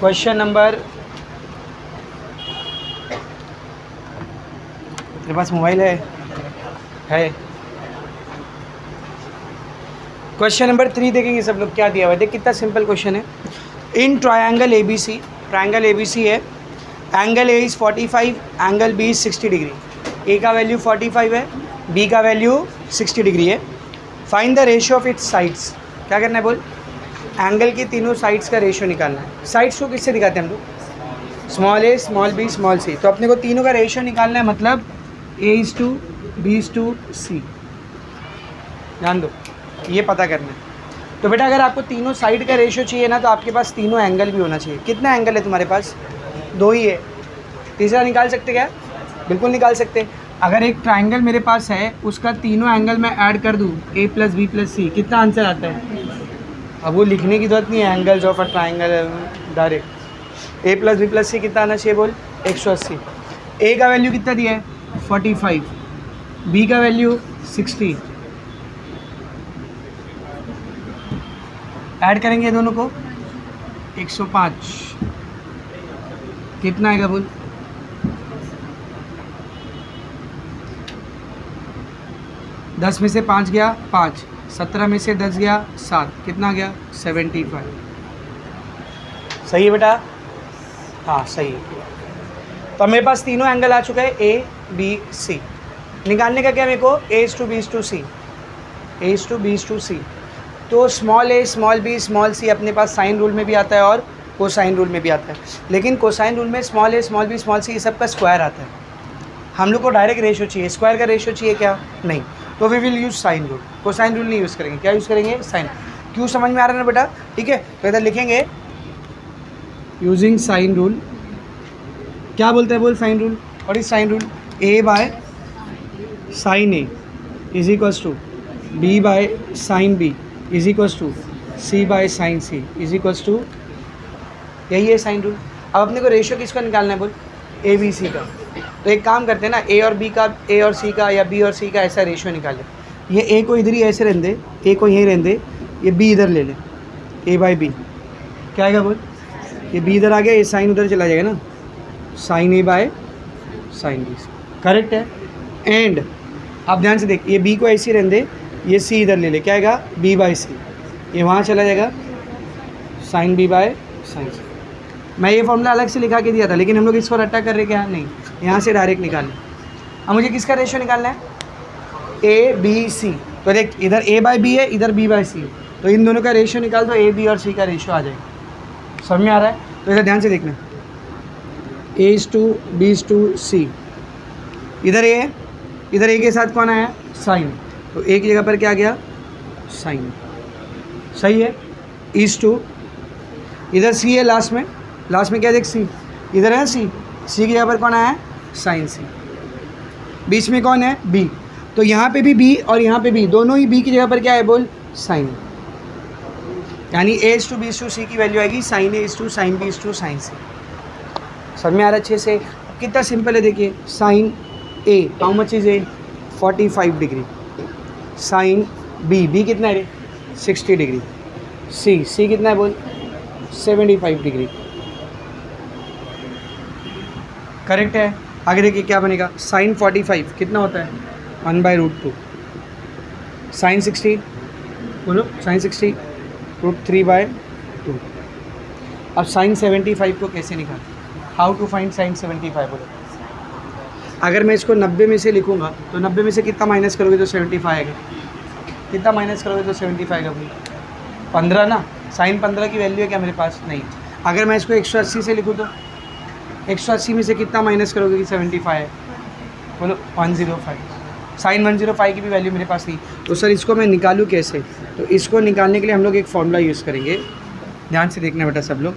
Question number, तेरे पास mobile है? Question number 3 देखेंगे सब लोग, क्या दिया हुआ है देख, कितना सिंपल क्वेश्चन है। In triangle A B C, triangle A B C है, angle A is 45, angle B is 60 degree. A का वैल्यू 45 है, बी का वैल्यू 60 डिग्री है। Find the ratio of its sides. क्या करना है बोल? एंगल की तीनों साइड्स का रेशियो निकालना है। साइड्स को किससे दिखाते हैं हम लोग? Small A, small B, small सी। तो अपने को तीनों का रेशियो निकालना है, मतलब A:2 B:2 C। ध्यान दो, ये पता करना है। तो बेटा अगर आपको तीनों साइड का रेशियो चाहिए ना, तो आपके पास तीनों एंगल भी होना चाहिए। कितना एंगल है तुम्हारे पास? 2 ही है। तीसरा निकाल सकते क्या? बिल्कुल निकाल सकते। अगर एक ट्राइंगल मेरे पास है, उसका तीनों एंगल मैं ऐड कर दूँ A + B + C, कितना आंसर आता है? अब वो लिखने की जरूरत नहीं है, angles of a triangle direct. A + B + C कितना आना चाहिए बोल? 180। A का वैल्यू कितना दिया है? 45। B का वैल्यू 60। ऐड करेंगे दोनों को, 105। कितना आएगा बोल? दस में से 5 गया 5, 17 में से 10 गया 7, कितना गया? 75। सही है बेटा? हाँ सही है। तो अब मेरे पास तीनों एंगल आ चुका है, A B C। निकालने का क्या मेरे को? A:2 B:2 C, A:2 B:2 C। तो small a, small b, small c अपने पास साइन रूल में भी आता है और कोसाइन रूल में भी आता है। लेकिन कोसाइन रूल में small a, small b, small c ये सब का स्क्वायर आता है। हम लोग को डायरेक्ट रेशियो चाहिए, स्क्वायर का रेशियो चाहिए क्या? नहीं। तो we will use sine rule, cosine rule नहीं यूज़ करेंगे। क्या यूज़ करेंगे? साइन। क्यों, समझ में आ रहा है ना बेटा? ठीक है, तो इधर लिखेंगे यूजिंग साइन रूल। क्या बोलते हैं बोल साइन रूल? और इस sine rule, A/sin A is equals to B/sin B is equals to C/sin C is equals to, यही है साइन रूल। अब अपने को रेशियो किसका निकालना है बोल? ABC का। तो एक काम करते हैं ना, A और B का, A और C का, या B और C का ऐसा रेशियो निकाले। ये A को इधर ही ऐसे रहने दे, A को यहीं रहने दे, ये B इधर ले ले, A/B। क्या आएगा बोल? ये B इधर आ गया, ये साइन उधर चला जाएगा ना, sin A/sin B। करेक्ट है। एंड आप ध्यान से देख, ये B को ऐसे रहने दे, ये C इधर ले ले, क्या आएगा? B/C। ये वहाँ चला जाएगा, sin B/sin C। मैं ये फॉर्मूला अलग से लिखा के दिया था, लेकिन हम लोग इसको रट्टा कर रहे क्या? नहीं, यहाँ से डायरेक्ट निकालें। अब मुझे किसका रेशियो निकालना है? A/B/C। तो देख, इधर A/B है, इधर B/C है, तो इन दोनों का रेशियो निकाल दो, A, B और C का रेशियो आ जाएगा। समझ में आ रहा है? तो इधर ध्यान से देखना, A:2 B:2 C। इधर A है, इधर A के साथ कौन आया? साइन। तो A की जगह पर क्या आ गया? साइन। सही है। E:2, इधर C है लास्ट में क्या देख? C। इधर है C, C की जगह पर कौन आया है? Sign C। बीच में कौन है? B। तो यहाँ पे भी B और यहाँ पे B, दोनों ही B की जगह पर क्या है बोल? साइन। यानी A:2 B:2 C की वैल्यू आएगी sin A:2 sin B:2 sin C। समझ में आ रहा है अच्छे से? कितना सिंपल है देखिए, sine A how much is A? 45 degree. Sine B कितना है रे? 60 डिग्री। C कितना है बोल? 75 डिग्री। करेक्ट है। आगे देखिए क्या बनेगा, साइन 45 कितना होता है? 1/√2। साइन 60 बोलो, साइन 60 √3/2। अब साइन 75 को कैसे निकालें? हाउ टू फाइंड साइन 75 बोलो। अगर मैं इसको 90 में से लिखूंगा, तो 90 में से कितना माइनस करोगे तो 75 आएगा? कितना माइनस करोगे तो 75 आएगा बोलो? 15 ना। साइन 15 की वैल्यू है क्या मेरे पास? नहीं। अगर मैं इसको 180 से लिखूँ तो 180 में से कितना माइनस करोगे कि 75 है? बोलो 105। साइन 105 की भी वैल्यू मेरे पास नहीं। तो सर इसको मैं निकालूँ कैसे? तो इसको निकालने के लिए हम लोग एक फॉर्मूला यूज़ करेंगे। ध्यान से देखना बेटा सब लोग,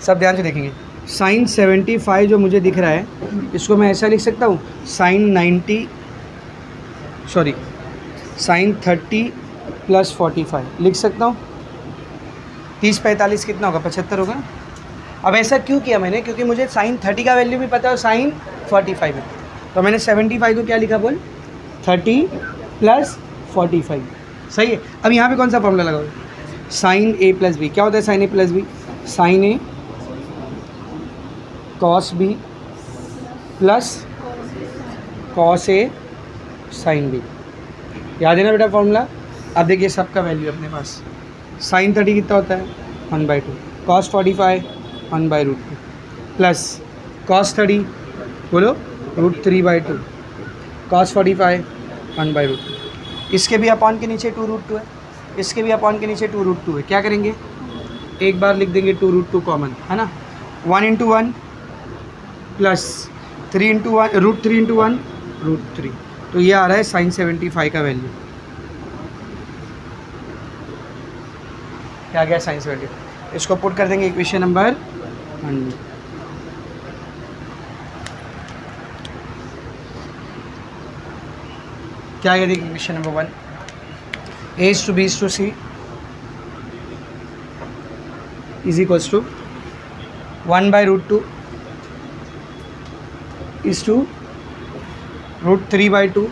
सब ध्यान से देखेंगे। साइन 75 जो मुझे दिख रहा है, इसको मैं ऐसा लिख सकता हूँ, साइन 30 + 45 लिख सकता हूँ। 30 45 कितना होगा? 75 होगा ना। अब ऐसा क्यों किया मैंने? क्योंकि मुझे साइन 30 का वैल्यू भी पता है और साइन 45 है। तो मैंने 75 को क्या लिखा बोल? 30 + 45। सही है। अब यहाँ पे कौन सा फॉर्मूला लगाओगे? साइन ए प्लस बी। क्या होता है sign A plus B? Sign A cos B plus cos A sine B. याद है ना बेटा फॉर्मूला? अब देखिए सबका वैल्यू अपने पास। साइन 30 कितना होता है? 1/2। कॉस 45 1/√2 प्लस कॉस 30 बोलो √3/2। कॉस 45 1/√2। इसके भी अपॉन के नीचे 2√2 है, इसके भी अपॉन के नीचे 2√2 है। क्या करेंगे? एक बार लिख देंगे 2√2 कॉमन, है ना। 1 × 1 प्लस 3 × 1 √3 × 1 √3। तो ये आ रहा है साइन 75 का वैल्यू। क्या गया? साइन 75। इसको पुट कर देंगे इक्वेशन नंबर 1। क्या आएगा? देखिए equation number 1, a is to b is to c is equals to 1/√2 is to √3/2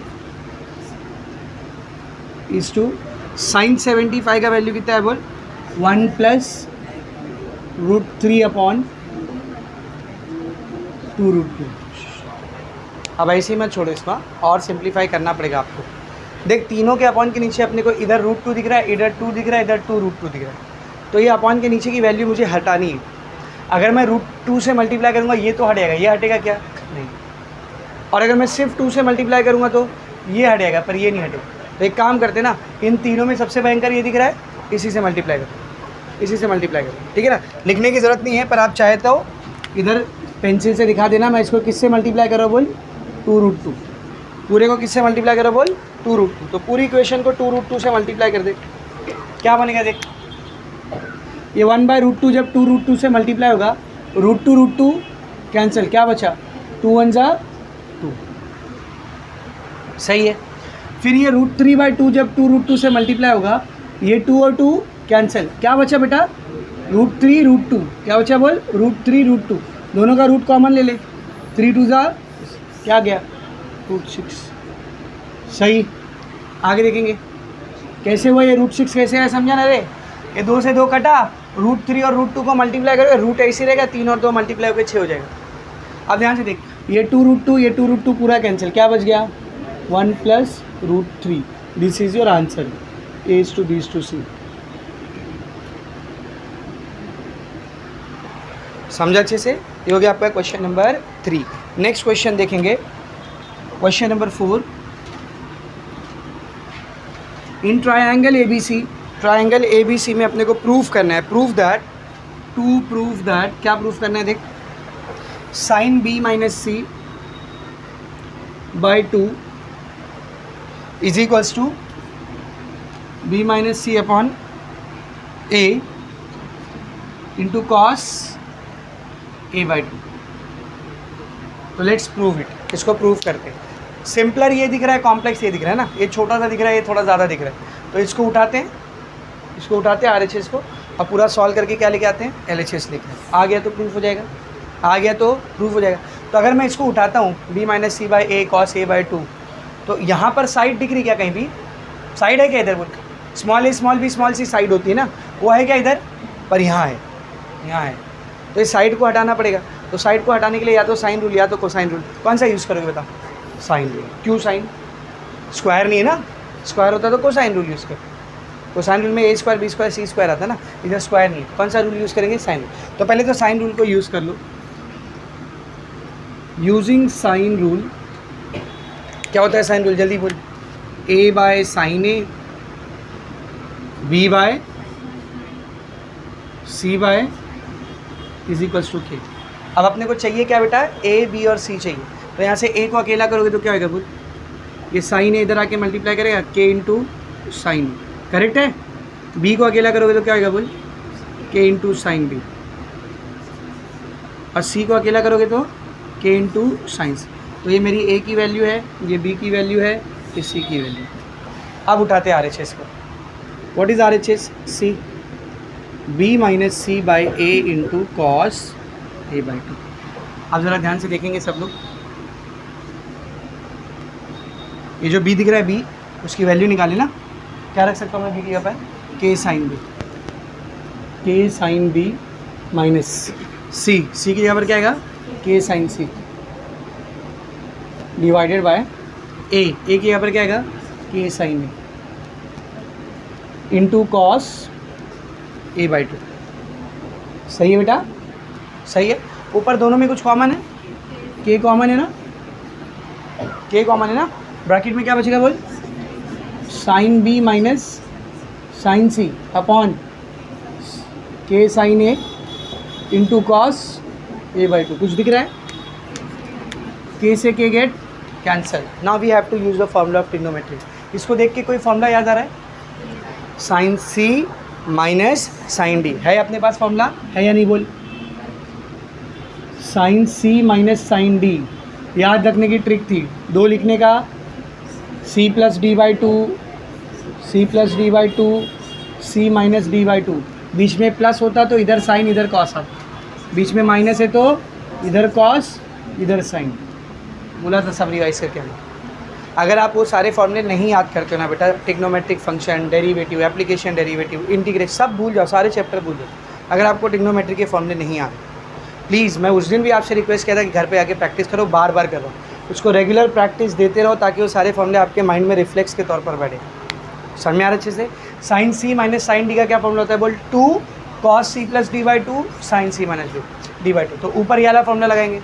is to sign 75 का वैल्यू कितना है बोल? 1 + √3/2√2। अब ऐसे ही मत छोड़ो इसको, और सिंप्लीफाई करना पड़ेगा आपको। देख तीनों के अपॉन के नीचे अपने को इधर √2 दिख रहा है, इधर 2 दिख रहा है, इधर 2√2 दिख रहा है। तो ये अपॉन के नीचे की वैल्यू मुझे हटानी है। अगर मैं √2 से मल्टीप्लाई करूँगा ये तो हटेगा, ये हटेगा क्या? नहीं। और अगर मैं सिर्फ 2 से मल्टीप्लाई करूँगा तो ये हटेगा, पर ये नहीं हटेगा। तो एक काम करते ना, इन तीनों में सबसे भयंकर ये दिख रहा है, इसी से मल्टीप्लाई करो, इसी से मल्टीप्लाई करो, ठीक है ना। लिखने की ज़रूरत नहीं है, पर आप चाहे तो इधर पेंसिल से दिखा देना। मैं इसको किससे मल्टीप्लाई करो बोल? 2√2। पूरे को किससे मल्टीप्लाई करो बोल? 2√2। तो पूरी इक्वेशन को 2√2 से मल्टीप्लाई कर दे, क्या बनेगा देख। ये 1/√2 जब 2√2 से मल्टीप्लाई होगा, √2 कैंसिल, क्या बचा? 2 × 1 = 2। सही है। फिर ये √3/2 जब 2√2 से मल्टीप्लाई होगा, ये 2 और 2 कैंसिल, क्या बचा बेटा? √3√2। क्या बचा बोल? √3√2। दोनों का रूट कॉमन ले ले, 3 × 2 = क्या गया? √6। सही। आगे देखेंगे कैसे हुआ ये √6 कैसे है, समझा ना रे। ये 2 से 2 कटा, √3 और √2 को मल्टीप्लाई करोगे, रूट ऐसे रहेगा, 3 और 2 मल्टीप्लाई होकर 6 हो जाएगा। अब ध्यान से देख, ये 2√2 ये 2√2 पूरा कैंसिल, क्या बच गया? 1 + √3। This is your answer, a is to b is to c। समझा अच्छे से? ये हो गया आपका क्वेश्चन नंबर 3। नेक्स्ट क्वेश्चन देखेंगे, question number 4। In triangle ABC, triangle ABC में अपने को प्रूफ करना है, प्रूफ दैट क्या प्रूफ करना है देख, sine B - c/2 is equals to B - c upon A into cos A/2। तो लेट्स प्रूव इट। इसको प्रूव करते हैं। सिंपलर ये दिख रहा है, कॉम्प्लेक्स ये दिख रहा है ना। ये छोटा सा दिख रहा है, ये थोड़ा ज़्यादा दिख रहा है। तो इसको उठाते हैं, RHS को, और पूरा सॉल्व करके क्या लेके आते हैं? LHS लेके। आ गया तो प्रूफ हो जाएगा, तो अगर मैं इसको उठाता हूँ B - c/A cos A/2, तो यहाँ पर साइड दिख रही क्या? कहीं भी साइड है क्या इधर बोल? Small a small b small c side होती है ना, वो है क्या इधर? पर यहाँ है। तो इस साइड को हटाना पड़ेगा। तो साइड को हटाने के लिए या तो साइन रूल या तो कोसाइन रूल, कौन सा यूज़ करोगे बताओ? Sine rule. क्यों साइन? स्क्वायर नहीं है ना, स्क्वायर होता तो कोसाइन रूल यूज़ कर। कोसाइन रूल में a² b² c² आता है ना, इधर स्क्वायर नहीं। कौन सा रूल यूज़ करेंगे? Sine rule. तो पहले तो साइन रूल को यूज़ कर लो। यूजिंग साइन रूल, क्या होता है साइन रूल? जल्दी बोल। a/sin A, b/c/ is equals to k। अब अपने को चाहिए क्या बेटा? A, B और C चाहिए। तो यहाँ से A को अकेला करोगे तो क्या होगा बोल? ये साइन A इधर आके मल्टीप्लाई करेगा, k × sin A, करेक्ट है। B को अकेला करोगे तो क्या होगा बोल? k × sin B। और C को अकेला करोगे तो k × sin C। तो ये मेरी A की वैल्यू है, ये B की वैल्यू है, ये C की वैल्यू। अब उठाते हैं RHS को। What is RHS? C। B - c/A into cos A/2। अब ज़रा ध्यान से देखेंगे सब लोग। ये जो B दिख रहा है B, उसकी वैल्यू निकाले ना। क्या रख सकता हूँ मैं B की यहाँ पर? k sin B। K sine B minus C, C की जगह पर क्या आएगा K sine C divided by A, A की जगह पर क्या आएगा K sine A into cos A by two. सही है बेटा, सही है। ऊपर दोनों में कुछ कॉमन है, के कॉमन है ना, के कॉमन है ना। ब्रैकेट में क्या बचेगा बोल, sine B minus sine C upon K sine A into cos A by two. कुछ दिख रहा है, के से K get cancel. Now we have to use the formula of trigonometry. इसको देख के कोई फॉर्मूला याद आ रहा है, sine C minus sine D है अपने पास, फॉर्मूला है या नहीं बोल, sine C minus sine D. याद रखने की ट्रिक थी, दो लिखने का, C plus D by two, C plus D by two, C minus D by two. बीच में प्लस होता तो इधर साइन इधर कॉस आता, बीच में माइनस है तो इधर कॉस इधर साइन। बोला था सब रिवाइज करके आना। अगर आप वो सारे फॉर्मूले नहीं याद करते हो ना बेटा, trigonometric function, derivative, application derivative, integration, सब भूल जाओ, सारे चैप्टर भूल जाओ अगर आपको ट्रिग्नोमेट्री के फॉर्मूले नहीं आते। प्लीज़, मैं उस दिन भी आपसे रिक्वेस्ट किया था कि घर पे आके प्रैक्टिस करो, बार बार करो, उसको रेगुलर प्रैक्टिस देते रहो ताकि वो सारे फॉर्मूले आपके माइंड में रिफ्लेक्स के तौर पर बैठे। समझ में आ रहा अच्छे से। Sine C minus sine D का क्या फॉर्मूला होता है बोल, 2 cos C plus D by two sine C minus D by two. तो ऊपर ये वाला फॉर्मूला लगाएंगे।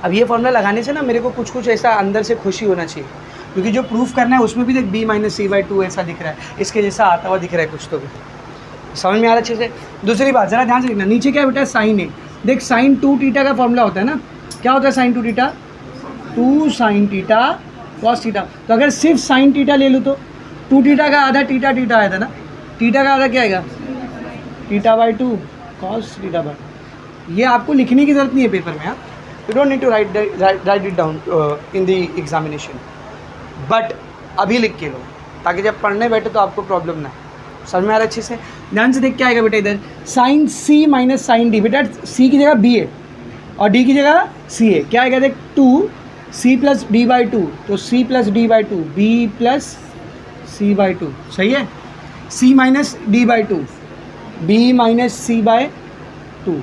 अब ये फॉर्मूला लगाने से ना मेरे को कुछ कुछ ऐसा अंदर से खुशी होना चाहिए, क्योंकि जो प्रूफ करना है उसमें भी देख B minus C by two ऐसा दिख रहा है, इसके जैसा आता हुआ दिख रहा है कुछ तो भी। समझ में आ रहा अच्छे से। दूसरी बात ज़रा ध्यान से देखना, नीचे क्या बेटा साइन है, देख साइन 2 थीटा का फॉर्मूला होता है ना, क्या होता है sine 2 theta, 2 sine theta cos theta. तो अगर सिर्फ साइन थीटा ले लूँ तो 2 थीटा का आधा थीटा थीटा आया था ना, थीटा का आधा क्या आएगा theta by 2 cos theta by. ये आपको लिखने की ज़रूरत नहीं है पेपर में, हाँ, you don't need to write it down in the examination, but अभी लिख के लो ताकि जब पढ़ने बैठे तो आपको प्रॉब्लम ना है। समझ में आ रहा अच्छे से। ध्यान से देख क्या आएगा बेटा, इधर sign C minus sine D. बेटा सी की जगह बी है और डी की जगह सी है, क्या आएगा देख 2 C plus D by two, तो C plus D by two, B plus C by two. सही है। C minus D by two, B minus C by two,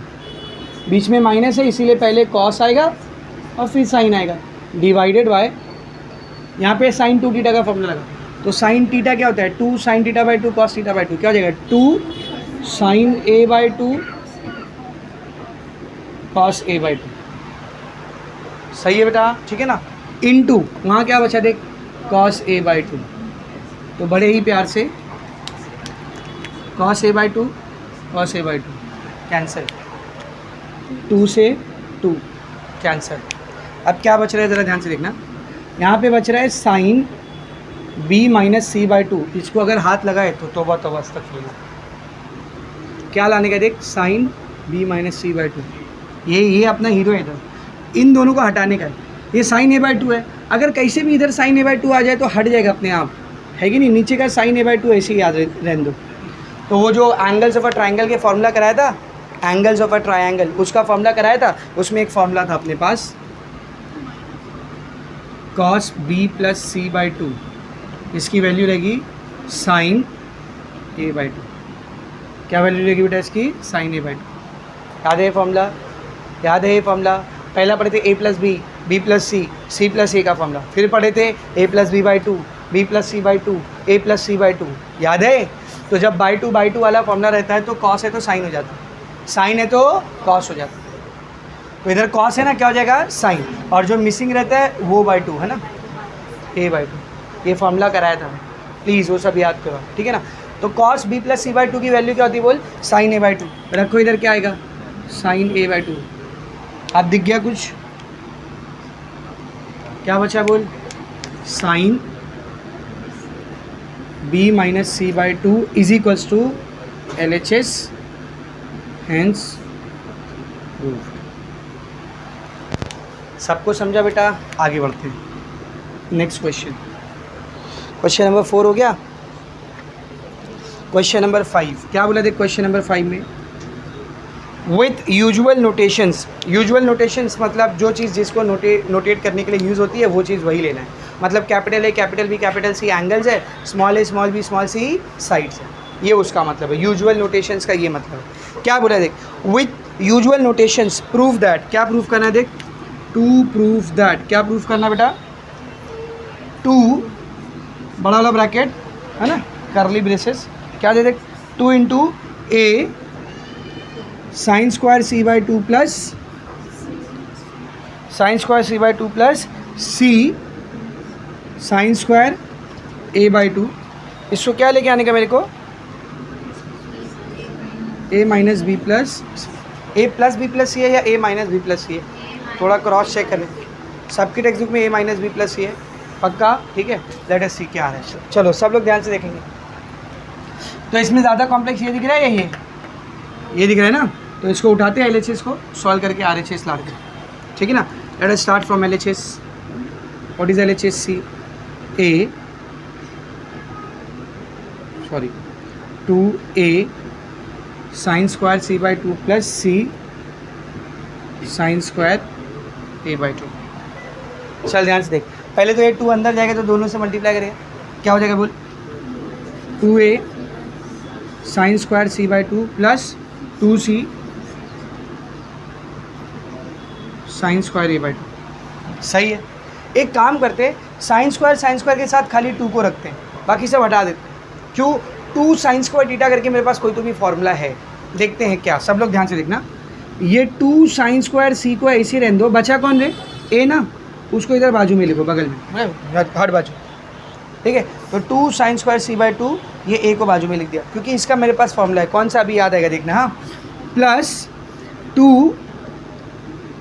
बीच में माइनस है इसीलिए पहले कॉस आएगा और फिर साइन आएगा, डिवाइडेड बाय यहाँ पे साइन 2 थीटा का फॉर्मूला लगा, तो साइन थीटा क्या होता है 2 sine theta by two cos theta by two, क्या हो जाएगा 2 sine A by two cos A by two. सही है बेटा, ठीक है ना। इनटू वहाँ क्या बचा देख कॉस ए बाई टू, तो बड़े ही प्यार से cos A by two cos A by to cancel, 2 से 2 कैंसिल। अब क्या बच रहा है ज़रा ध्यान से देखना, यहाँ पे बच रहा है sine b minus C by two. इसको अगर हाथ लगाए तो तौबा तौबा अस्तगफिरुल्लाह, क्या लाने का देख sine b minus C by two, ये अपना हीरो है इधर, इन दोनों को हटाने का है। ये साइन ए बाई टू है, अगर कैसे भी इधर साइन ए बाई टू आ जाए तो हट जाएगा अपने आप, है कि नहीं। नीचे का साइन ए बाई टू ऐसे ही याद रहने दो। तो वो जो एंगल्स ऑफ अ ट्राइंगल के फॉर्मूला कराया था, एंगल्स ऑफ अ ट्राइंगल, उसका फॉर्मूला कराया था, उसमें एक फॉर्मूला था अपने पास cos B plus C by two, इसकी वैल्यू रहेगी साइन ए बाई टू। क्या वैल्यू रहेगी बेटा इसकी, साइन ए बाई टू। याद है फॉर्मूला, याद है ये फॉर्मूला। पहला पढ़े थे A plus B, B plus C, C plus A का फॉर्मूला, फिर पढ़े थे A plus B by two, B plus C by two, A plus C by two. याद है। तो जब बाई टू वाला फॉर्मूला रहता है तो कॉस है तो साइन हो जाता है, साइन है तो कॉस हो जाता है। तो इधर कॉस है ना, क्या हो जाएगा साइन, और जो मिसिंग रहता है वो बाई टू है ना, ए बाई टू। ये फॉर्मूला कराया था, प्लीज़ वो सब याद करो, ठीक है ना। तो cos B plus C by two की वैल्यू क्या होती है बोल, साइन ए बाई टू। रखो इधर क्या आएगा, साइन ए बाई टू। आप दिख गया कुछ, क्या बचा बोल, sine B minus C by two is equals to L H S, hence proved. सबको समझा बेटा, आगे बढ़ते हैं। नेक्स्ट क्वेश्चन, क्वेश्चन नंबर 4 हो गया। क्वेश्चन नंबर 5 क्या बोला देख, क्वेश्चन नंबर 5 में with usual notations. Usual notations मतलब जो चीज़ जिसको नोटेट करने के लिए यूज़ होती है वो चीज़ वही लेना है। मतलब capital A capital B capital C angles है, small A small B small C sides है। ये उसका मतलब है, यूजुअल नोटेशंस का ये मतलब है। क्या बोला देख, with usual notations prove that, क्या प्रूव करना है देख, टू प्रूव दैट, क्या प्रूव करना बेटा, टू बड़ा वाला ब्रैकेट है ना, करली ब्रेसेस, क्या दे देख, 2 into A sine square C by two plus sine square C by two plus C sine square A by two. इसको क्या लेके आने का मेरे को, A minus B plus C है या A minus B plus C है, थोड़ा क्रॉस चेक करें, सबकी टेक्स्ट बुक में A minus B plus C है पक्का, ठीक है। लेट अस सी क्या आ रहा है, चलो सब लोग ध्यान से देखेंगे। तो इसमें ज़्यादा कॉम्प्लेक्स ये दिख रहा है या ये दिख रहा है ना, तो इसको उठाते हैं LHS को सॉल्व करके RHS ला के, ठीक है ना। Let us start from LHS, what is LHS, C A sorry 2a sine square C by two plus C sine square A by two. चल ध्यान से देख, पहले तो ये 2 अंदर जाएगा तो दोनों से मल्टीप्लाई करेगा, क्या हो जाएगा बोल, 2a sine square C by two plus 2c sine square A by two. सही है, एक काम करते, साइन स्क्वायर के साथ खाली 2 को रखते हैं, बाकी सब हटा देते हैं। क्यों, 2 साइन स्क्वायर थीटा करके मेरे पास कोई तो भी फॉर्मूला है, देखते हैं क्या, सब लोग ध्यान से देखना। ये 2 साइन स्क्वायर सी को ऐसे रहने दो, बचा कौन रे, ए ना, उसको इधर बाजू में लिखो, बगल में हर बाजू, ठीक है। तो 2 sine square C by two, ये ए को बाजू में लिख दिया, क्योंकि इसका मेरे पास फॉर्मूला है, कौन सा अभी याद आएगा देखना, हाँ, plus 2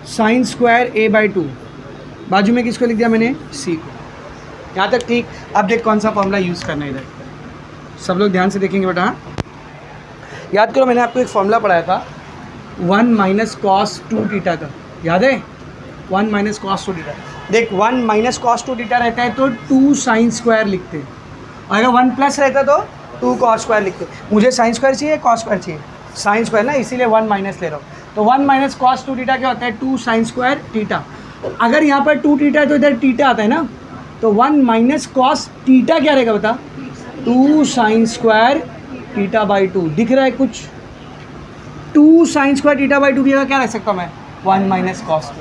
sine square A by to, बाजू में किसको लिख दिया मैंने, सी को, यहाँ तक ठीक। अब देख कौन सा फॉर्मूला यूज़ करना है इधर, सब लोग ध्यान से देखेंगे बेटा। याद करो, मैंने आपको एक फॉर्मूला पढ़ाया था 1 माइनस कॉस 2 थीटा का, याद है, 1 माइनस कॉस 2 थीटा। देख 1 माइनस कॉस 2 थीटा रहता है तो 2 साइन स्क्वायर लिखते हैं, और अगर 1 प्लस रहता तो 2 कॉस स्क्वायर लिखते। मुझे साइन स्क्वायर चाहिए, कॉस स्क्वायर चाहिए, साइन स्क्वायर ना, इसीलिए 1 माइनस ले रहा हूँ। तो 1 माइनस कॉस 2 थीटा क्या होता है, 2 साइन स्क्वायर थीटा। अगर यहाँ पर 2 थीटा है तो इधर थीटा आता है ना, तो 1 माइनस कॉस थीटा क्या रहेगा बता, 2 साइन स्क्वायर थीटा बाई 2। दिख रहा है कुछ, 2 साइन स्क्वायर थीटा बाई 2 भी क्या रख सकता हूँ मैं, 1 minus cos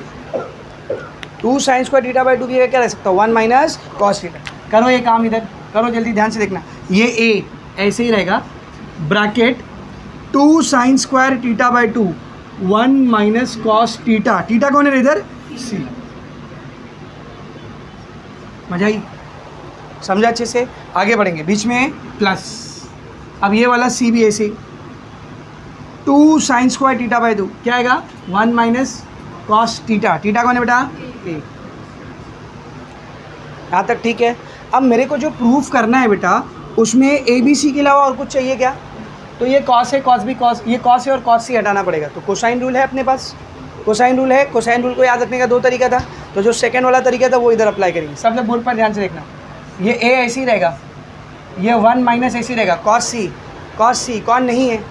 2 sine square theta by 2 भी क्या रख सकता हूँ, 1 माइनस कॉस थीटा। करो ये काम इधर, करो जल्दी, ध्यान से देखना, ये ए ऐसे ही रहेगा, bracket 2 sine square theta by 2 1 minus cos theta, theta कौन है इधर, सी। मजा आई, समझा अच्छे से, आगे बढ़ेंगे, बीच में प्लस, अब ये वाला सी भी ऐसे 2 साइन स्क्वायर थीटा बाई 2 क्या आएगा, 1 माइनस कॉस थीटा, थीटा कौन है बेटा, ए। यहाँ तक ठीक है। अब मेरे को जो प्रूफ करना है बेटा, उसमें ए बी सी के अलावा और कुछ चाहिए क्या, तो ये कॉस है, कॉस भी कॉस, ये कॉस है और कॉस सी हटाना पड़ेगा। तो कोसाइन रूल है अपने पास, कोसाइन रूल है, कोसाइन रूल को याद रखने का 2 तरीका था, तो जो सेकंड वाला तरीका था वो इधर अप्लाई करेंगे। सब लोग बोर्ड पर ध्यान से देखना, ये ए ऐसे ही रहेगा, ये 1 माइनस ऐसे ही रहेगा, कॉस सी कौन नहीं है,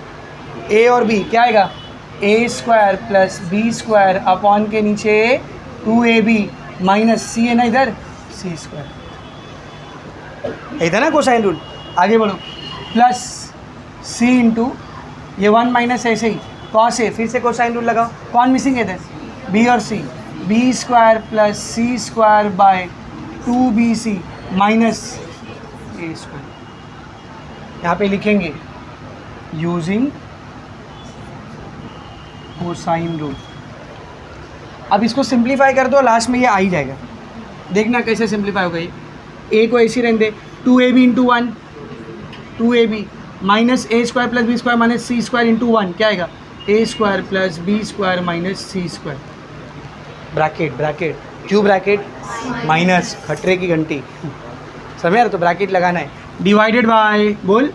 ए और बी, क्या आएगा, A square plus B square upon के नीचे 2ab माइनस सी है ना इधर, सी स्क्वायर, इधर ना कोसाइन रूल। आगे बढ़ो, प्लस सी इंटू ये 1 माइनस ऐसे ही कॉस है, फिर से कोसाइन रूल लगाओ, कौन मिसिंग है इधर, बी और C, B square plus C square by 2bc minus A square. यहाँ पे लिखेंगे यूजिंग कोसाइन रूल। अब इसको सिंप्लीफाई कर दो, लास्ट में ये आ ही जाएगा, देखना कैसे सिंप्लीफाई होगा। ये ए को ऐसे रहने दे, 2ab इंटू 1 2ab माइनस ए square plus B square minus C square into 1 क्या आएगा, A square plus B square minus C square, bracket bracket, क्यों ब्रैकेट, माइनस खटरे की घंटी, समझ रहे, तो ब्रैकेट लगाना है, डिवाइडेड बाय बोल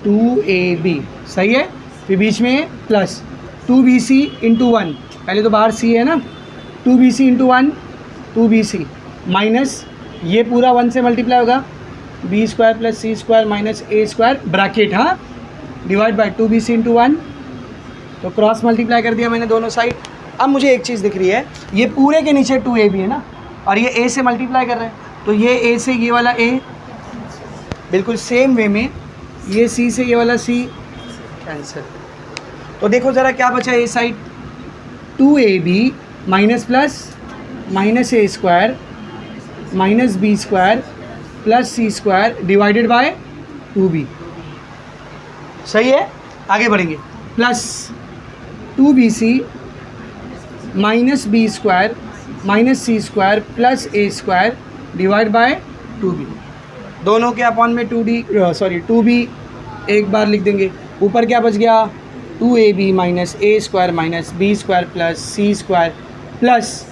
2ab, सही है, फिर बीच में प्लस 2bc इंटू 1, पहले तो बाहर c है ना, 2bc इंटू 1 2bc माइनस ये पूरा 1 से मल्टीप्लाई होगा, बी स्क्वायर प्लस सी स्क्वायर माइनस ए स्क्वायर ब्रैकेट, हाँ, डिवाइड बाय 2bc इंटू 1, तो क्रॉस मल्टीप्लाई कर दिया मैंने दोनों साइड। अब मुझे एक चीज़ दिख रही है, ये पूरे के नीचे 2ab है ना, और ये a से मल्टीप्लाई कर रहे हैं, तो ये a से ये वाला a बिल्कुल सेम वे में ये सी से ये वाला सी कैंसिल। तो देखो ज़रा क्या बचा ये side, 2ab minus plus minus A square minus B square plus C square divided by 2b। सही है, आगे बढ़ेंगे। Plus 2bc minus B square minus C square plus A square divide by 2b। दोनों के अपॉन में 2b एक बार लिख देंगे। ऊपर क्या बच गया, 2ab माइनस ए square minus B square plus सी square plus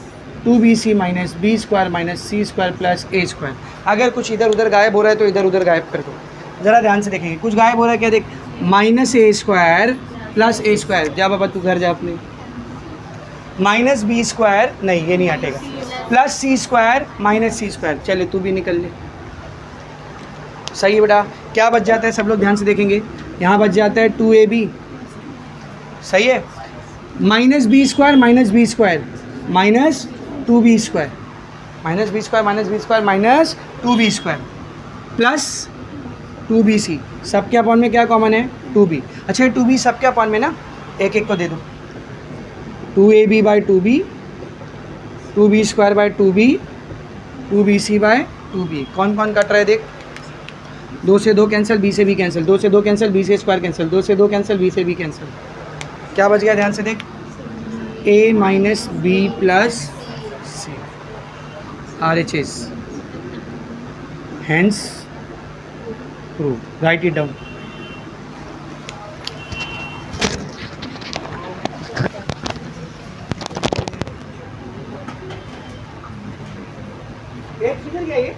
2bc minus B square minus C square plus ए स्क्वायर। अगर कुछ इधर उधर गायब हो रहा है तो इधर उधर गायब कर दो। ज़रा ध्यान से देखेंगे, कुछ गायब हो रहा है क्या, देख माइनस ए स्क्वायर प्लस ए स्क्वायर, जा बाबा तू घर जा अपने, माइनस बी स्क्वायर नहीं ये नहीं हटेगा, प्लस सी स्क्वायर माइनस सी स्क्वायर, चले तू भी निकल ले। सही है बेटा, क्या बच जाता है सब लोग ध्यान से देखेंगे, यहाँ बच जाता है 2ab, सही है, minus B square minus B square minus 2b square minus B square minus B square minus 2b square plus 2bc, सबके अपॉन में क्या कॉमन है 2b। अच्छा 2b सबके अपॉन में ना, एक एक को दे दो, 2ab by 2b, 2b square by 2b, 2bc by 2b। कौन कौन कट रहा है देख, 2 से 2 कैंसिल, b से b कैंसिल, 2 से 2 कैंसिल, b से स्क्वायर कैंसिल, 2 से 2 कैंसिल, b से b कैंसिल। क्या बच गया ध्यान से देख, a minus b plus c RHS, hence prove, write it down। किधर गया ये,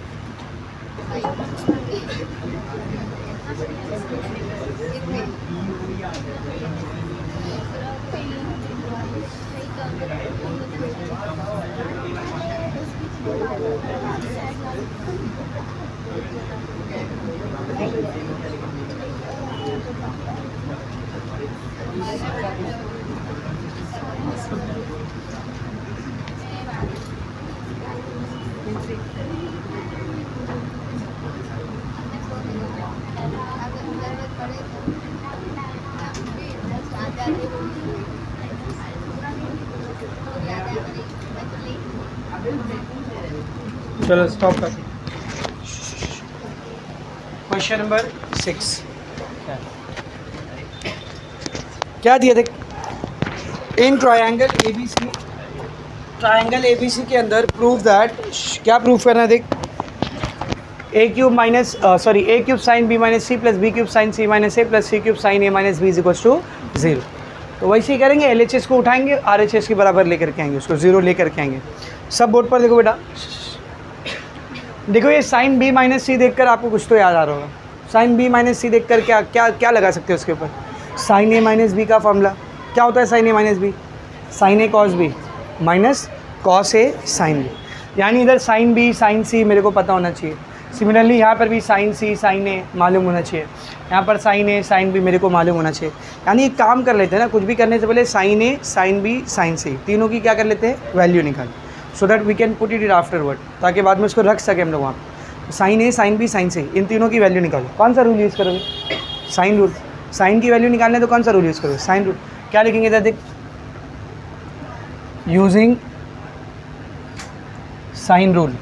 चलो स्टॉप कर। क्वेश्चन नंबर 6 क्या दिया देख, इन ट्रायंगल ABC के अंदर प्रूव दैट, क्या प्रूव करना है देख, a cube minus a cube sine b minus C plus b cube sine c minus A plus c cube sine a minus b is equals to 0। तो वैसे ही करेंगे, LHS को उठाएंगे, RHS के बराबर लेकर के आएंगे, उसको 0 लेकर के आएंगे। सब बोर्ड पर देखो बेटा, देखो ये साइन b माइनस सी देख कर आपको कुछ तो याद आ रहा होगा। साइन b माइनस सी देख कर क्या क्या क्या लगा सकते हो उसके ऊपर, साइन a माइनस बी का फॉर्मूला क्या होता है, sine a minus B, sine a cos b minus cos a sine b, यानी इधर साइन b साइन c मेरे को पता होना चाहिए। सिमिलरली यहाँ पर भी साइन c साइन a मालूम होना चाहिए, यहाँ पर साइन a साइन b मेरे को मालूम होना चाहिए। यानी एक काम कर लेते हैं ना, कुछ भी करने से पहले sine a sine b sine c तीनों की क्या कर लेते हैं, वैल्यू निकाल, so that we can put it afterward, ताकि बाद में उसको रख सके हम लोग वहाँ पर। Sine a sine b sine c इन तीनों की वैल्यू निकालो। कौन सा रूल यूज़ करोगे, साइन रूल। साइन की वैल्यू निकालने तो कौन सा रूल यूज़ करोगे, साइन रूल। क्या लिखेंगे इधर देख, यूजिंग साइन रूल।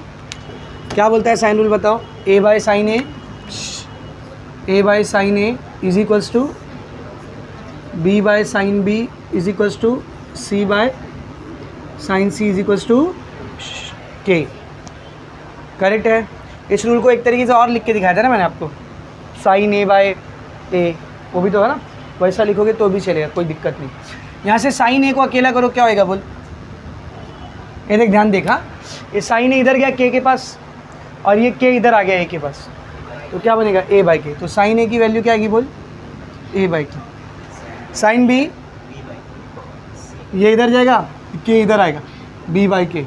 क्या बोलता है साइन रूल बताओ, a by sine A is equals to b by sine b is equals to c by sine c is equals to k। Correct है। इस रूल को एक तरीके से और लिख के दिखाया था ना मैंने आपको, साइन a बाय a, वो भी तो है ना, वैसा लिखोगे तो भी चलेगा, कोई दिक्कत नहीं। यहाँ से साइन a को अकेला करो, क्या होएगा बोल, ये देख ध्यान देखा, ये साइन a इधर गया k के पास और ये k इधर आ गया a के पास, तो क्या बनेगा a बाई के। तो साइन a की वैल्यू क्या आएगी बोल, a बाई के। साइन b ये इधर जाएगा, k इधर आएगा, b बाई के।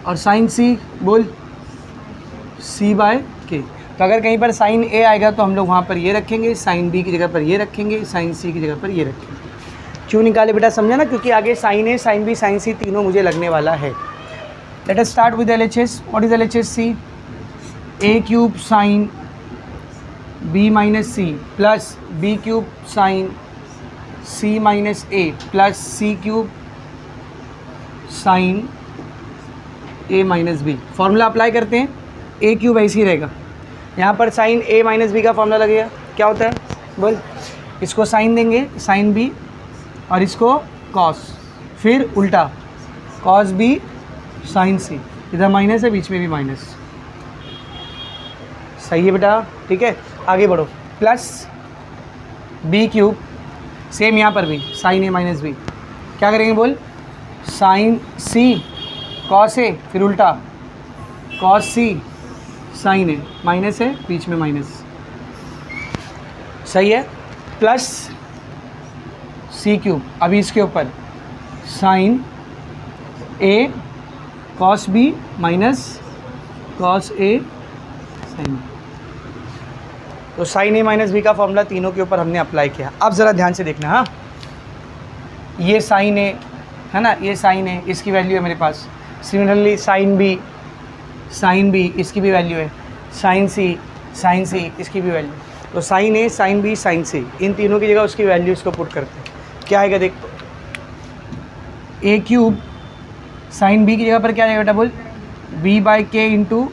और साइन c बोल c बाय के। तो अगर कहीं पर साइन a आएगा तो हम लोग वहाँ पर ये रखेंगे, साइन b की जगह पर ये रखेंगे, साइन c की जगह पर ये रखेंगे। क्यों निकाले बेटा, समझा ना, क्योंकि आगे sine a sine b sine c तीनों मुझे लगने वाला है। Let us start with LHS। What is LHS, c a cube sine B minus C plus B cube sine C minus A plus C cube sine A minus B. Formula apply करते हैं, A cube ऐसे ही रहेगा, यहाँ पर sine A minus B का formula लगेगा, क्या होता है बोल, इसको साइन देंगे साइन बी और इसको कॉस, फिर उल्टा कॉस बी साइन सी, इधर माइनस है बीच में भी माइनस, सही है बेटा, ठीक है। आगे बढ़ो, प्लस बी क्यूब, सेम यहाँ पर भी साइन ए माइनस बी, क्या करेंगे बोल, साइन सी कॉस ए, फिर उल्टा cos C sign A, minus है बीच में माइनस, सही है। प्लस सी क्यूब, अभी इसके ऊपर sign A cos B minus cos A sign, तो साइन ए माइनस बी का फॉर्मूला तीनों के ऊपर हमने अप्लाई किया। अब ज़रा ध्यान से देखना, हाँ, ये साइन ए है ना, ये साइन ए, इसकी वैल्यू है मेरे पास, सिमिलरली साइन बी इसकी भी वैल्यू है, साइन सी इसकी भी वैल्यू, तो साइन ए साइन बी साइन सी, इन तीनों की जगह उसकी वैल्यू इसको पुट करते हैं, क्या आएगा देख, ए क्यूब साइन बी की जगह पर क्या आएगा बेटा बोल, B by K into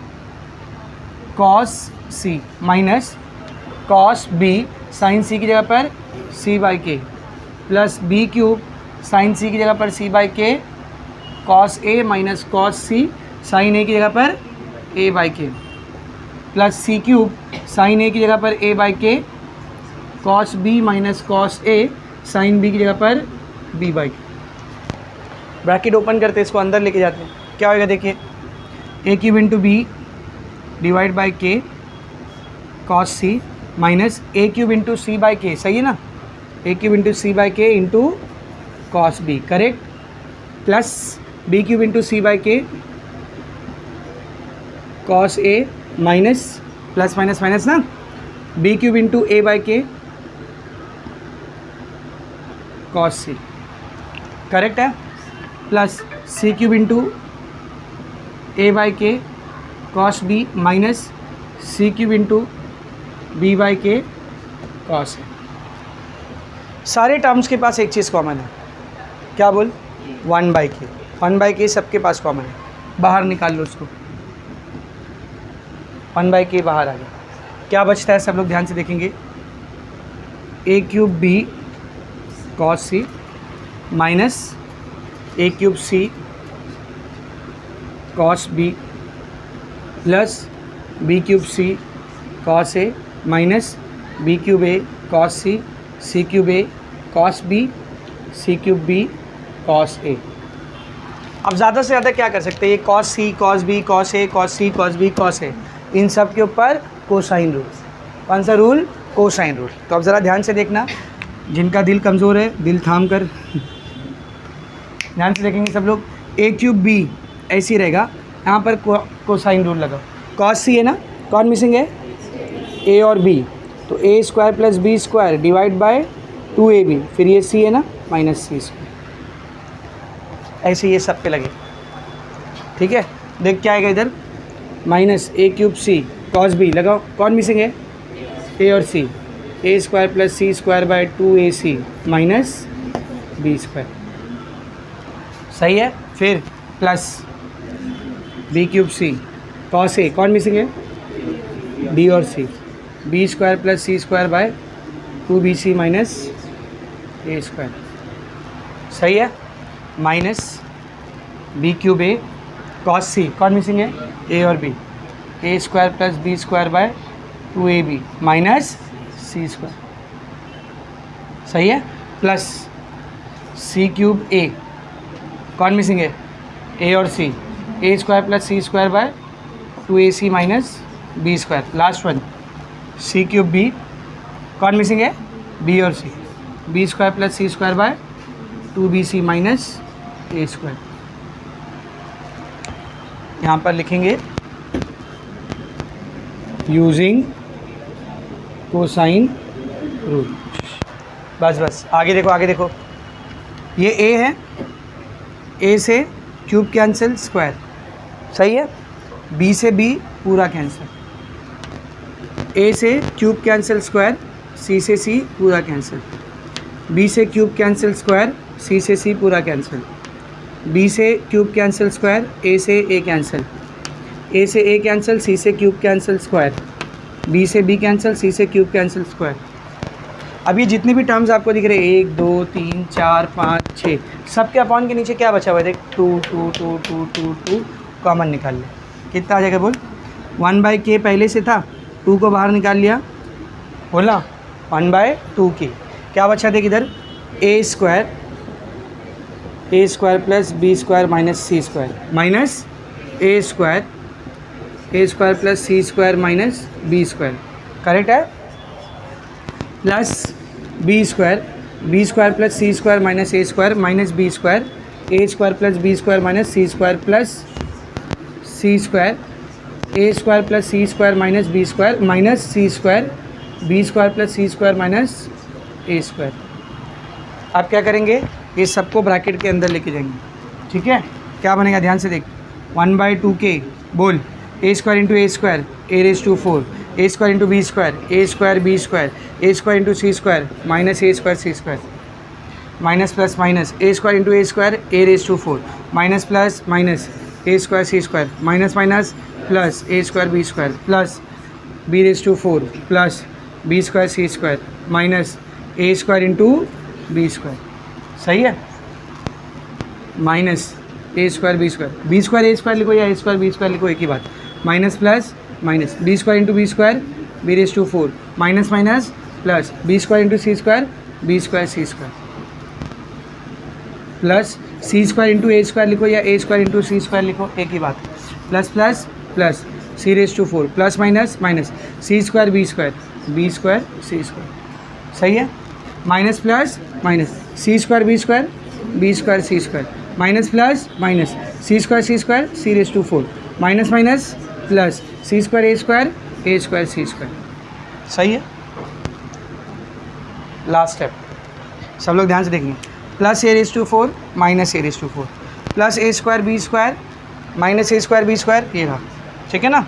cos C minus cos B sign सी की जगह पर सी बाई के, प्लस बी क्यूब साइन सी की जगह पर सी by K cos A minus cos C sign ए की जगह पर ए बाई के, प्लस सी क्यूब साइन ए की जगह पर ए by K cos B minus cos A sine B की जगह पर बी बाई के। ब्रैकेट ओपन करते इसको अंदर लेके जाते हैं, क्या होगा देखिए, A cube into B divide by K cos C minus A cube into C by K, सही है ना, A cube into C by K into cos B, correct, plus B cube into C by K cos A minus plus minus minus ना, B cube into A by K cos C, correct है, plus C cube into A by K cos B minus C cube into B by K cos A. सारे terms के पास एक चीज़ common है, क्या बोल, 1/k सबके पास common है, बाहर निकाल लो उसको, 1/k बाहर आ गया, क्या बचता है सब लोग ध्यान से देखेंगे, A cube B cos C minus A cube C cos B plus B cube C cos A minus B cube A cos C cube A cos B C cube B cos A. अब ज़्यादा से ज़्यादा क्या कर सकते हैं, ये cos C cos B cos A cos C cos B cos A, इन सब के ऊपर कोसाइन रूल, कौन सा रूल, कोसाइन रूल। तो अब ज़रा ध्यान से देखना, जिनका दिल कमज़ोर है दिल थाम कर ध्यान से देखेंगे सब लोग, ए क्यूब बी ऐसे ही रहेगा, यहाँ पर कोसाइन रूल लगाओ, कॉस सी है ना, कौन मिसिंग है, ए और बी, तो A square plus B square divide by 2ab, फिर ये सी है ना माइनस सी स्क्वायर, ऐसे ये सब पे लगे, ठीक है। देख क्या आएगा इधर, minus A cube C cos B लगाओ, कौन मिसिंग है, ए और C, A square plus C square by 2ac minus B square, सही है। फिर plus B cube C cos A, कौन मिसिंग है, बी और C, B square plus C square by 2bc minus A square, सही है, minus B cube A cos C, कौन missing है, ए और B, A square plus B square by 2ab minus C square, सही है, plus C cube ए, कौन missing है, A और C, A square plus C square by 2ac minus B square, last one C cube B, कौन missing है, B और C, B square plus C square by 2bc minus A square, यहाँ पर लिखेंगे using cosine rule, बस बस। आगे देखो, आगे देखो, ये ए है, ए से क्यूब कैंसिल स्क्वायर, सही है, बी से बी पूरा कैंसिल, ए से क्यूब कैंसिल स्क्वायर, सी से सी पूरा कैंसिल, बी से क्यूब कैंसिल स्क्वायर, सी से सी पूरा कैंसिल, बी से क्यूब कैंसिल स्क्वायर, ए से ए कैंसिल, ए से ए कैंसिल, सी से क्यूब कैंसिल स्क्वायर, बी से बी कैंसिल, सी से क्यूब कैंसिल स्क्वायर। अब ये जितने भी टर्म्स आपको दिख रहे हैं 1 2 3 4 5 6 सबके अपॉन के नीचे क्या बचा हुआ है देख 2 2 2 2 2 2 कॉमन निकाल ले, कितना आ जाएगा बोल? 1/k पहले से था, 2 को बाहर निकाल लिया, बोला 1/2k, क्या बचा देख इधर A square plus B square minus C square minus A square plus C square minus B square, correct है? Plus B square plus C square minus A square minus B square, A square plus B square minus C square plus C square, A square plus C square minus B square minus C square, B square plus C square minus A square. आप क्या करेंगे, ये सबको bracket के अंदर लेके जाएंगे, ठीक है? क्या बनेगा ध्यान से देख, 1/2k बोल, A square into A square A raise to 4, A square into B square A square B square, A square into C square minus A square C square, minus plus minus A square into A square A raise to 4 minus plus minus A square C square minus minus plus A square B square plus B raise to 4 plus B square C square minus A square into B square, सही है? Minus A square B square A square लिखो या A square B square लिखो, एक ही बात, minus plus minus B square into B square B raise to 4 minus minus plus B square into C square B square C square plus C square into A square लिखो या A square into C square लिखो, एक ही बात, plus plus plus C raise to 4 plus minus minus C square C square, सही है? Minus plus minus C square C square minus plus minus C square C raise to 4 minus minus plus C square A square C square, सही है? Last step सब लोग ध्यान से देखेंगे, plus A raise to 4 minus A raise to 4 plus A square B square minus A square B square, ये रहा, ठीक है ना?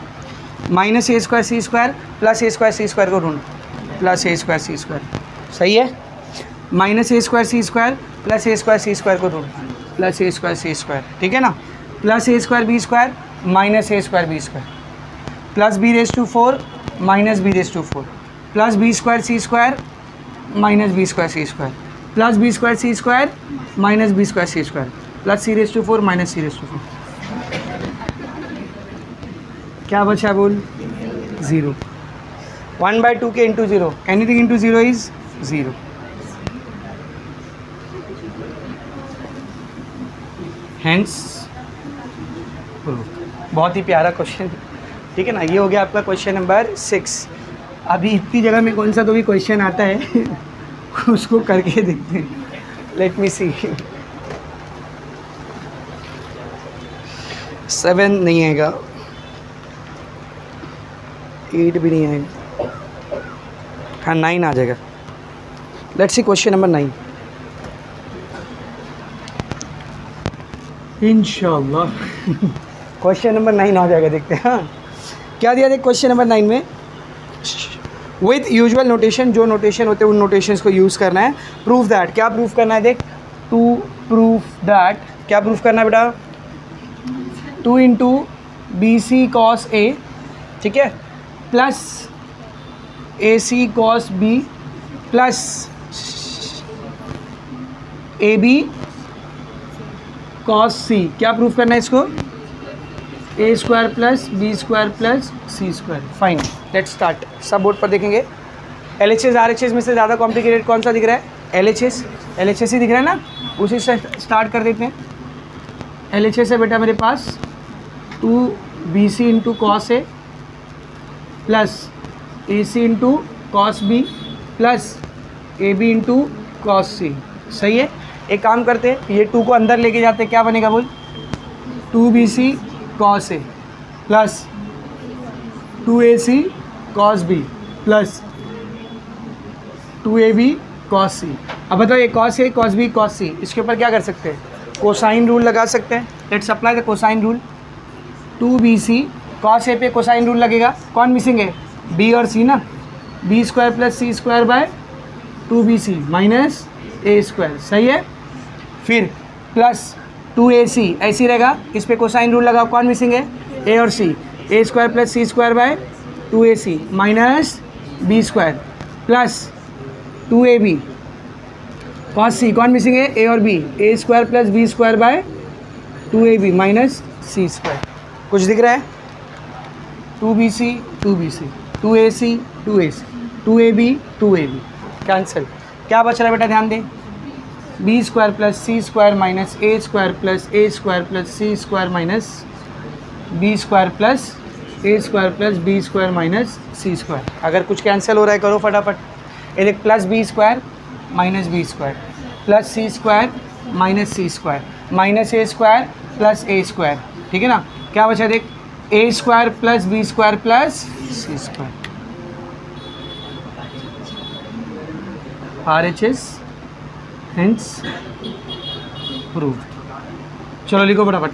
माइनस ए स्क्वायर सी स्क्वायर प्लस ए स्क्वायर सी स्क्वायर को ढूंढ, प्लस ए स्क्वायर सी स्क्वायर, सही है? माइनस ए स्क्वायर सी स्क्वायर प्लस ए square सी square को ढूंढ, प्लस ए स्क्वायर सी स्क्वायर, ठीक है ना? Plus A square B square minus A square B square plus B raise to 4 minus b raise to 4 plus B square C square minus B square C square plus B square C square minus B square C square plus C raise to 4 minus c raise to 4, क्या बचा बोल? 0। 1/2k into 0, anything into 0 is 0। हैंस बहुत ही प्यारा question, ठीक है ना? ये हो गया आपका क्वेश्चन नंबर 6। अभी इतनी जगह में कौन सा तो भी क्वेश्चन आता है उसको करके देखते हैं, लेट मी सी। 7 नहीं आएगा, 8 भी नहीं आएगा, हाँ 9 आ जाएगा। लेट्स सी क्वेश्चन नंबर 9 इंशाल्लाह। क्वेश्चन नंबर 9 आ जाएगा, देखते हैं। हाँ क्या दिया देख क्वेश्चन नंबर 9 में, विद यूजुअल नोटेशन, जो नोटेशन होते हैं उन नोटेशंस को यूज़ करना है। प्रूफ दैट, क्या प्रूफ करना है देख, टू प्रूफ दैट, क्या प्रूफ करना है बेटा? 2 into B C cos A, ठीक है, plus A C cos B plus A B cos C. क्या प्रूफ करना है इसको? A square plus B square plus C square. Fine, let's start. सब बोर्ड पर देखेंगे। LHS RHS में से ज़्यादा कॉम्प्लिकेटेड कौन सा दिख रहा है? LHS ही दिख रहा है ना, उसी से स्टार्ट कर देते हैं। LHS है बेटा मेरे पास 2BC into cos A plus AC into cos B plus AB into cos C. सही है, एक काम करते हैं, ये 2 को अंदर लेके जाते हैं, क्या बनेगा बोल? 2BC cos A plus 2AC cos B plus 2AB cos C. अब बताओ ये cos A cos B cos C, इसके ऊपर क्या कर सकते हैं? कोसाइन रूल लगा सकते हैं। Let's apply the cosine rule. 2BC cos A पे कोसाइन रूल लगेगा, कौन मिसिंग है? बी और सी ना, b square plus C square by 2bc minus A square, सही है। फिर प्लस 2ac ऐसी रहेगा, इस पे कोसाइन रूल लगाओ, कौन मिसिंग है, ए और C, A square plus C square by 2ac minus B square plus 2ab cos C, कौन मिसिंग है, ए और B, A square plus B square by 2ab minus C square. कुछ दिख रहा है, 2bc 2ac 2ab 2ab cancel, क्या बच रहा है बेटा, ध्यान दें, बी स्क्वायर प्लस सी स्क्वायर माइनस ए स्क्वायर प्लस सी square minus B square plus ए square plus B square minus C square. अगर कुछ कैंसिल हो रहा है करो फटाफट, ये देख, plus B square minus B square plus सी square minus C square minus ए square plus ए square, ठीक है ना, क्या बचा देख, A square plus B square plus C square, RHS hence proved. चलो लिखो फटाफट।